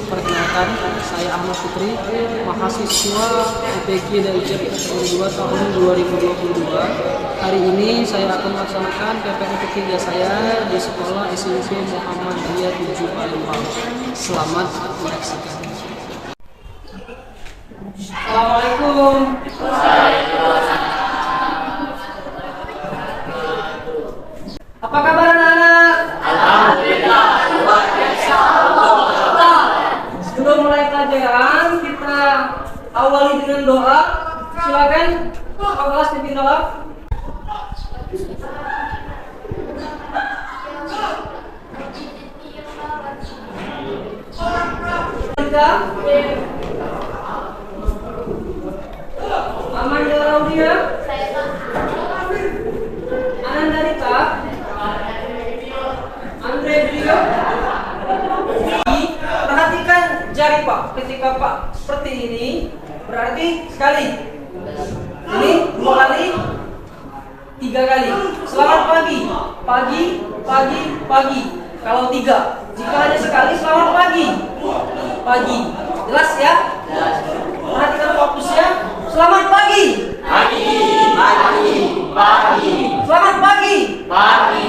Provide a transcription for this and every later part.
Perkenalkan, saya Ahmad Fikri, mahasiswa UPG dari UJ 2 tahun 2022. Hari ini saya akan melaksanakan PPN ketiga saya di sekolah SMP Muhammadiyah 7 Palembang. Selamat menyaksikan. Assalamualaikum. Apa kabar anak-anak? Alhamdulillah. Sebelum mulai pelajaran, kita awali dengan doa. Silakan, Pak kelas pimpin doa. Amanda Raudia, Anandarita, Andre Brio. Perhatikan jari Pak, ketika Pak seperti ini berarti sekali. Ini 2 kali, 3 kali. Selamat pagi, pagi, pagi, pagi. Kalau 3, jika hanya sekali selamat pagi, pagi. Jelas ya? Perhatikan fokusnya. Selamat pagi. Pagi, pagi, pagi, Selamat pagi. pagi.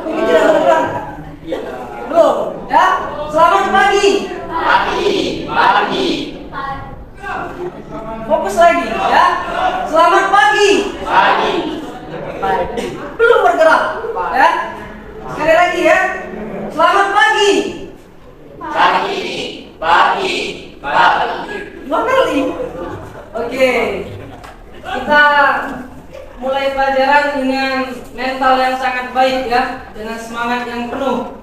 Ini tidak berulang. Belum, ya? Selamat pagi. Pagi, pagi, Fokus lagi, ya? Selamat pagi. pagi. Belum bergerak, ya? Sekali lagi ya. Selamat pagi. Pagi, pagi, pagi. 2 kali. Oke. Kita mulai pelajaran dengan mental yang sangat baik ya, dengan semangat yang penuh.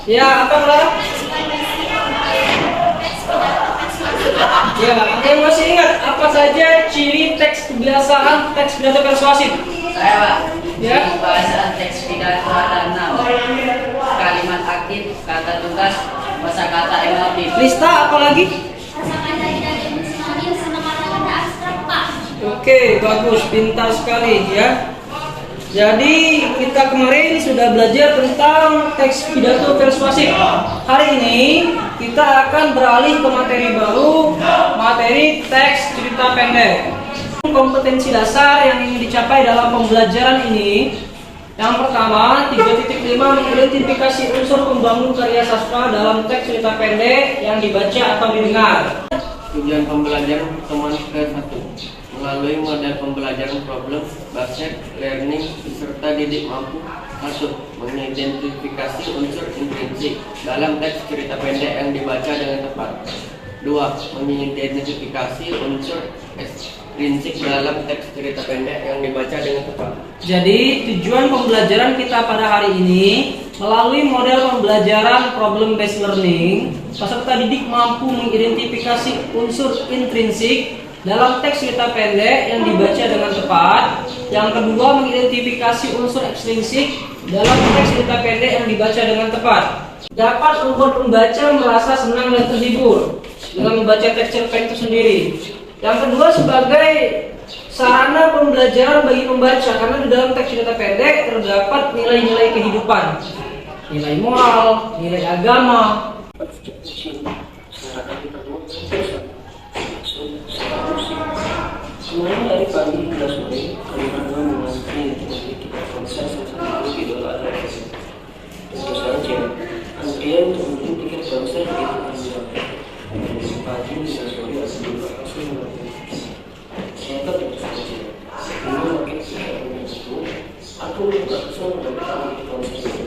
Ya, apa Clara? Ya, ada yang masih ingat apa saja ciri teks kebiasaan teks pidato persuasif? Saya Pak, Ya. pembahasan teks pidato ada 6. Kalimat aktif, kata tugas, kosakata emotif. Lista apa lagi? Oke, bagus, pintar sekali ya. Jadi kita kemarin sudah belajar tentang teks pidato persuasif. Hari ini kita akan beralih ke materi baru, materi teks cerita pendek. Kompetensi dasar yang ingin dicapai dalam pembelajaran ini, yang pertama 3.5 mengidentifikasi unsur pembangun karya sastra dalam teks cerita pendek yang dibaca atau didengar. Tujuan pembelajaran pertemuan ke-1 melalui model pembelajaran problem based learning peserta didik mampu 1. Mengidentifikasi unsur intrinsik dalam teks cerita pendek yang dibaca dengan tepat. 2. Mengidentifikasi unsur ekstrinsik dalam teks cerita pendek yang dibaca dengan tepat. Jadi tujuan pembelajaran kita pada hari ini melalui model pembelajaran problem based learning, peserta didik mampu mengidentifikasi unsur intrinsik dalam teks cerita pendek yang dibaca dengan tepat. Yang kedua, mengidentifikasi unsur ekstrinsik dalam teks cerita pendek yang dibaca dengan tepat. Dapat membuat pembaca merasa senang dan terhibur dengan membaca teks cerpen itu sendiri. Yang kedua, sebagai sarana pembelajaran bagi pembaca, karena di dalam teks cerita pendek terdapat nilai-nilai kehidupan, nilai moral, nilai agama. Semuanya dari pagi hingga sore, kami berdua mengantri untuk memiliki konser sesuatu idola adalah tentu saja antrian untuk membeli tiket konser begitu panjang. Dari pagi hingga sore aku berlangsung mengantri. Ternyata tentu saja sebelum makin tiket itu, aku berlangsung mendapatkan konser itu.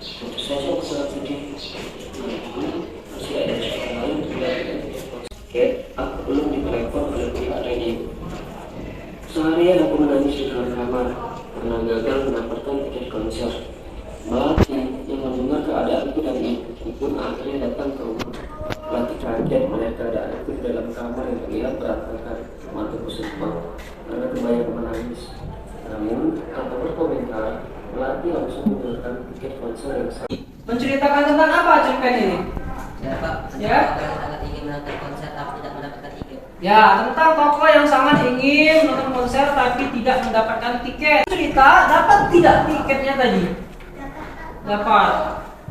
Tentu saja aku sangat sedih. Menunggu masih ada kesempatan lain untuk mendapatkan tiket konser. Aku belum ditelepon oleh pihak radio. Seharian aku menangis di dalam kamar karena gagal mendapatkan tiket konser. Melati yang mendengar keadaan Menceritakan tentang apa cerpen ini? Ya Pak, Ya. Tokoh yang sangat ingin menonton konser tapi tidak mendapatkan tiket. Ya, tentang tokoh yang sangat ingin menonton konser tapi tidak mendapatkan tiket. Cerita dapat tidak tiketnya tadi? Dapat.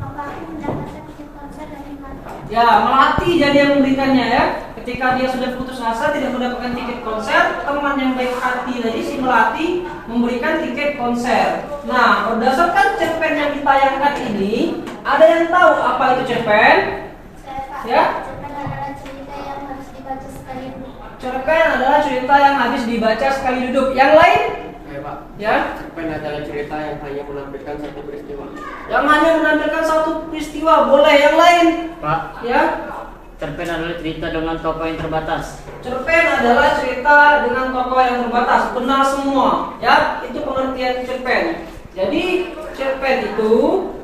Apa aku mendapatkan tiket konser dari mana? Ya, melatih jadi yang memberikannya ya. Ketika dia sudah putus asa tidak mendapatkan tiket konser, teman yang baik hati tadi si melatih memberikan tiket konser. Nah, berdasarkan cerpen yang ditayangkan ini, ada yang tahu apa itu cerpen? Saya Pak. Ya. Cerpen adalah cerita yang harus dibaca sekali dulu. Cerpen adalah cerita yang habis dibaca sekali duduk. Yang lain? Pak, Ya. cerpen adalah cerita yang hanya menampilkan satu peristiwa. Yang hanya menampilkan satu peristiwa, boleh. Yang lain? Pak, Ya. cerpen adalah cerita dengan tokoh yang terbatas. Cerpen adalah cerita dengan tokoh yang terbatas. Benar semua. Ya, itu pengertian cerpen. Jadi, cerpen itu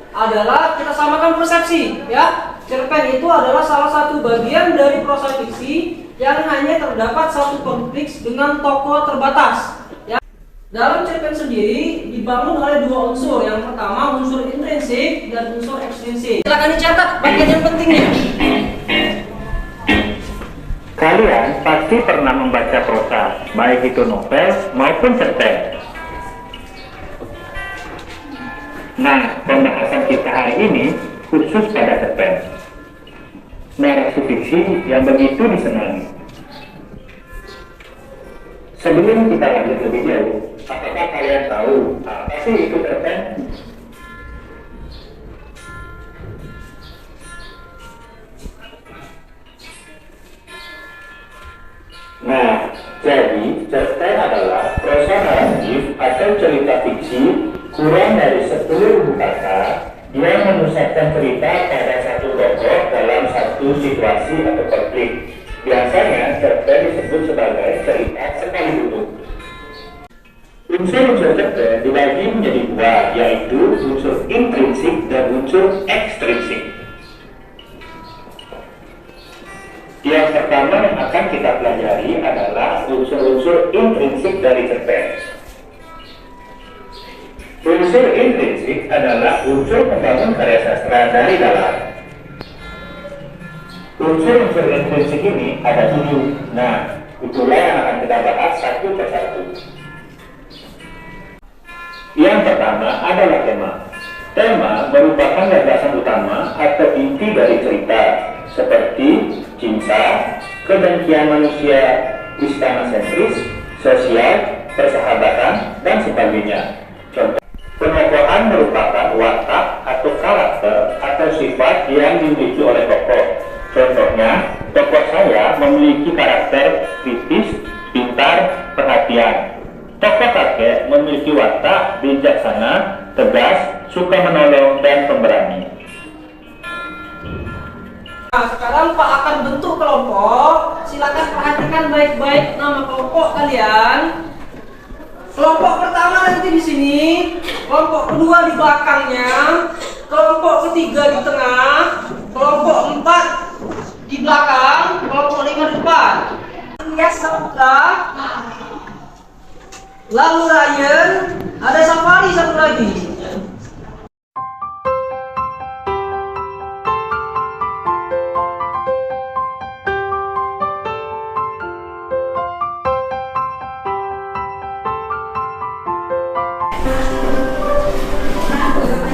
adalah kita samakan persepsi, ya. Cerpen itu adalah salah satu bagian dari prosa fiksi yang hanya terdapat satu konflik dengan tokoh terbatas. Ya. Dalam cerpen sendiri dibangun oleh dua unsur. Yang pertama unsur intrinsik dan unsur ekstrinsik. Silakan dicatat bagian yang pentingnya. Kalian pasti pernah membaca prosa, baik itu novel maupun cerpen. Nah, pembahasan kita hari ini khusus pada cerpen. Narasi fiksi yang begitu disenangi. Sebelum kita lanjut lebih jauh, apakah kalian tahu apa sih itu cerpen? Nah, jadi cerpen adalah prosa naratif atau cerita fiksi kurang dari 10.000 kata yang menusahkan cerita pada satu tokoh dalam satu situasi atau konflik. Biasanya cerpen disebut sebagai cerita sekali duduk. Unsur-unsur cerpen dibagi menjadi dua, yaitu unsur intrinsik dan unsur ekstrinsik. Yang pertama yang akan kita pelajari adalah unsur-unsur intrinsik dari cerpen. Unsur intrinsik adalah unsur pembangun karya sastra dari dalam. Unsur-unsur intrinsik ini ada 7. Nah, itulah yang akan kita bahas satu persatu. Yang pertama adalah tema. Tema merupakan gagasan utama atau inti dari cerita, seperti cinta, kebencian manusia, istana sentris, sosial, persahabatan, dan sebagainya. Contoh, penokohan merupakan watak atau karakter atau sifat yang dimiliki oleh tokoh. Contohnya, tokoh saya memiliki karakter kritis, pintar, perhatian. Tokoh kakek memiliki watak bijaksana, tegas, suka menolong, dan pemberani. Nah, sekarang Pak akan bentuk kelompok. Silakan perhatikan baik-baik nama kelompok kalian. Kelompok pertama nanti di sini, kelompok kedua di belakangnya, kelompok ketiga di tengah, kelompok 4 di belakang, kelompok 5 di depan. Yes, Saputra. Lalu Ryan, ada Safari satu lagi.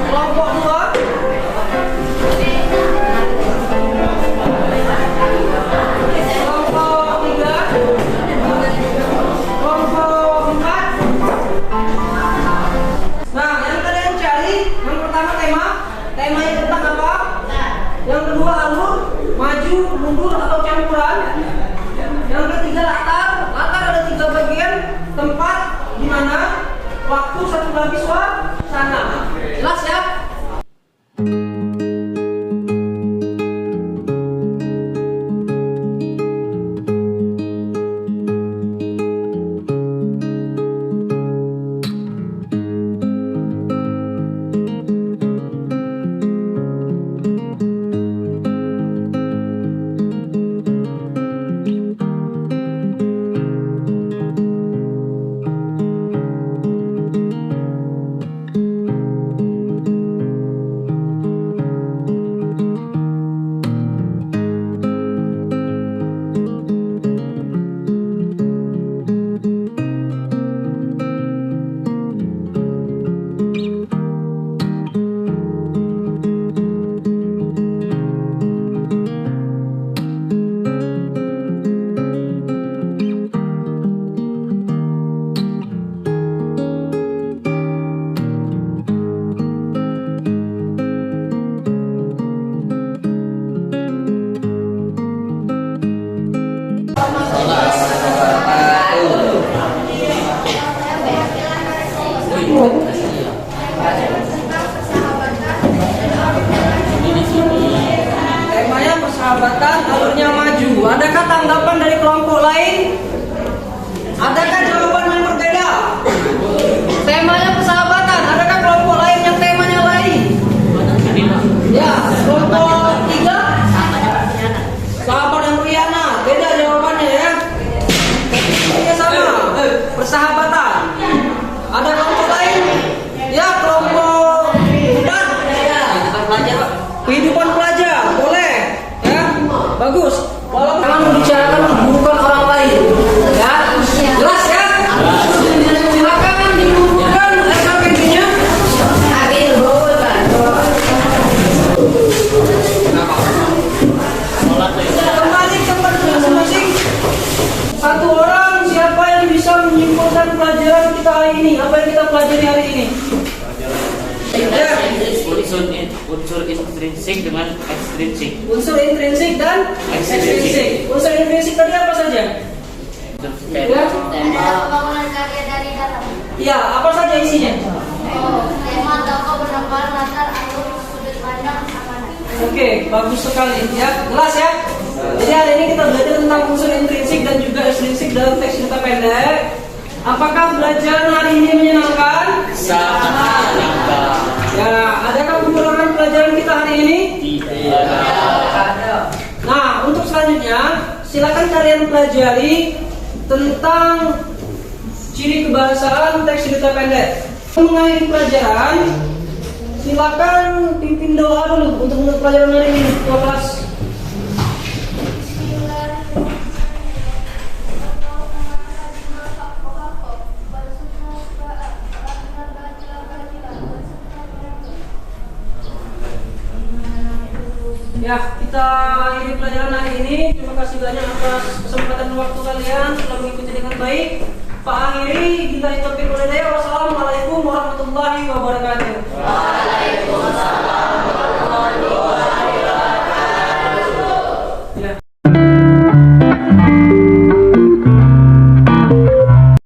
Kelompok 2. Kelompok 3. Kelompok 4. Nah, yang pelajar, Pak. Kehidupan pelajar, boleh. Ya, bagus. Walaupun jangan membicarakan keburukan orang lain. Ya, jelas ya? Silakan dibukukan SKPD-nya. Kembali ke tempat masing-masing. Satu orang, siapa yang bisa menyimpulkan pelajaran kita hari ini? Apa yang kita pelajari hari ini? Ya. Unsur intrinsik dengan ekstrinsik. Unsur intrinsik dan ekstrinsik. Unsur intrinsik tadi apa saja? Ya. Ada pembangunan karya dari dalam. Ya, apa saja isinya? Tema tokoh bergambar latar alur sudut pandang amanat. Oke, bagus sekali. Ya, jelas ya. Jadi hari ini kita belajar tentang unsur intrinsik dan juga ekstrinsik dalam teks cerita pendek. Apakah belajar hari ini menyenangkan? Sangat menyenangkan. Ya, adakah kekurangan pelajaran kita hari ini? Tidak. Nah, untuk selanjutnya, silakan kalian pelajari tentang ciri kebahasaan teks cerita pendek. Mengakhiri pelajaran, silakan pimpin doa dulu untuk menutup pelajaran hari ini. Ketua kelas. Ya, kita akhiri pelajaran hari ini. Terima kasih banyak atas kesempatan dan waktu kalian telah mengikuti dengan baik. Pak akhiri, kita taufiq wal hidayah. Wassalamualaikum warahmatullahi wabarakatuh. Waalaikumsalam warahmatullahi wabarakatuh. Ya.